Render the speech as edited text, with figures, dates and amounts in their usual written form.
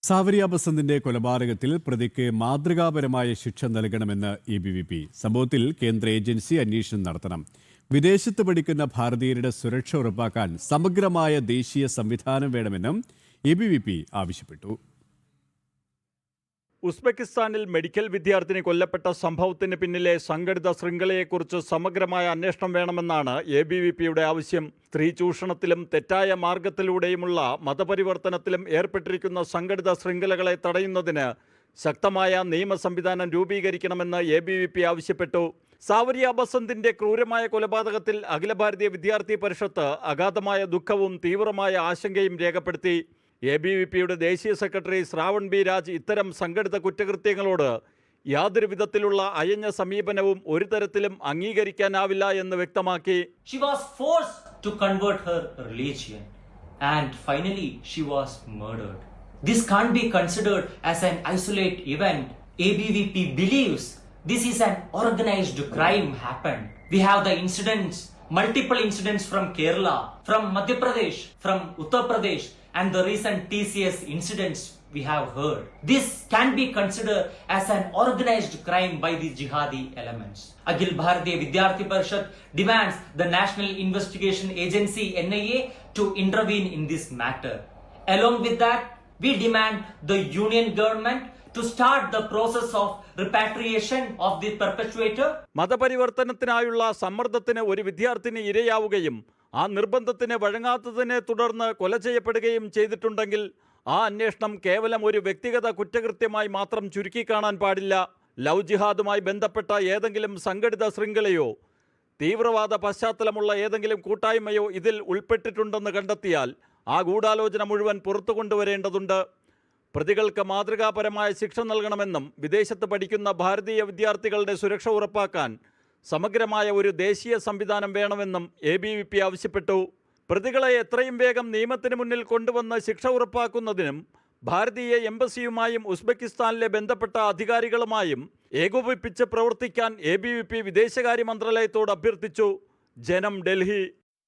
സാവരിയ ബസന്തിന്റെ കൊലപാതകത്തിൽ പ്രതിക്ക് മാതൃകാപരമായ ശിക്ഷ നൽകണമെന്ന് എബിവിപി. സംഭവത്തിൽ കേന്ദ്ര ഏജൻസി അന്വേഷണം നടത്തണം. വിദേശത്ത് പഠിക്കുന്ന ഭാരതീയരുടെ സുരക്ഷ ഉറപ്പാക്കാൻ സമഗ്രമായ ദേശീയ സംവിധാനം വേണമെന്നും എബിവിപി ആവശ്യപ്പെട്ടു. ഉസ്ബെക്കിസ്ഥാനിൽ മെഡിക്കൽ വിദ്യാർത്ഥിനി കൊല്ലപ്പെട്ട സംഭവത്തിന് പിന്നിലെ സംഘടിത ശൃംഖലയെക്കുറിച്ച് സമഗ്രമായ അന്വേഷണം വേണമെന്നാണ് എബിവിപിയുടെ ആവശ്യം. സ്ത്രീ ചൂഷണത്തിലും തെറ്റായ മാർഗത്തിലൂടെയുമുള്ള മതപരിവർത്തനത്തിലും ഏർപ്പെട്ടിരിക്കുന്ന സംഘടിത ശൃംഖലകളെ തടയുന്നതിന് ശക്തമായ നിയമ സംവിധാനം രൂപീകരിക്കണമെന്ന് എബിവിപി ആവശ്യപ്പെട്ടു. സാവരിയ ബസന്തിന്റെ ക്രൂരമായ കൊലപാതകത്തിൽ അഖില ഭാരതീയ വിദ്യാർത്ഥി പരിഷത്ത് അഗാധമായ ദുഃഖവും തീവ്രമായ ആശങ്കയും രേഖപ്പെടുത്തി. എബിവിപിയുടെ ദേശീയ സെക്രട്ടറി ശ്രാവൺ ബി രാജ് ഇത്തരം സംഘടിത കുറ്റകൃത്യങ്ങളോട് യാതൊരു വിധത്തിലുള്ള അയഞ്ഞ സമീപനവും ഒരു തരത്തിലും അംഗീകരിക്കാനാവില്ല എന്ന് വ്യക്തമാക്കി. She was forced to convert her religion and finally she was murdered. This can't be considered as an isolated event. ABVP believes this is an organized crime happened. We have the incidents, multiple incidents from Kerala, from Madhya Pradesh, from Uttar Pradesh, and the recent TCS incidents we have heard. This can be considered as an organized crime by the jihadi elements. Akhil Bharatiya Vidyarthi Parishad demands the National Investigation Agency NIA to intervene in this matter. Along with that, we demand the union government to start the process of repatriation of the perpetrator. മതപരിവർത്തനത്തിനായുള്ള സമ്മർദ്ദത്തിന് ഒരു വിദ്യാർത്ഥിനി ഇരയാവുകയും ആ നിർബന്ധത്തിന് വഴങ്ങാത്തതിനെ തുടർന്ന് കൊല ചെയ്യപ്പെടുകയും ചെയ്തിട്ടുണ്ടെങ്കിൽ ആ അന്വേഷണം കേവലം ഒരു വ്യക്തിഗത കുറ്റകൃത്യമായി മാത്രം ചുരുക്കിക്കാണാൻ പാടില്ല. ലവ് ജിഹാദുമായി ബന്ധപ്പെട്ട ഏതെങ്കിലും സംഘടിത ശൃംഖലയോ തീവ്രവാദ പശ്ചാത്തലമുള്ള ഏതെങ്കിലും കൂട്ടായ്മയോ ഇതിൽ ഉൾപ്പെട്ടിട്ടുണ്ടെന്ന് കണ്ടെത്തിയാൽ ആ ഗൂഢാലോചന മുഴുവൻ പുറത്തു കൊണ്ടുവരേണ്ടതുണ്ട്. പ്രതികൾക്ക് മാതൃകാപരമായ ശിക്ഷ നൽകണമെന്നും വിദേശത്ത് പഠിക്കുന്ന ഭാരതീയ വിദ്യാർത്ഥികളുടെ സുരക്ഷ ഉറപ്പാക്കാൻ സമഗ്രമായ ഒരു ദേശീയ സംവിധാനം വേണമെന്നും എബിവിപി ആവശ്യപ്പെട്ടു. പ്രതികളെ എത്രയും വേഗം നിയമത്തിന് മുന്നിൽ കൊണ്ടുവന്ന് ശിക്ഷ ഉറപ്പാക്കുന്നതിനും ഭാരതീയ എംബസിയുമായും ഉസ്ബെക്കിസ്ഥാനിലെ ബന്ധപ്പെട്ട അധികാരികളുമായും ഏകോപിപ്പിച്ച് പ്രവർത്തിക്കാൻ എബിവിപി വിദേശകാര്യ മന്ത്രാലയത്തോട് അഭ്യർത്ഥിച്ചു. ജനം, ഡൽഹി.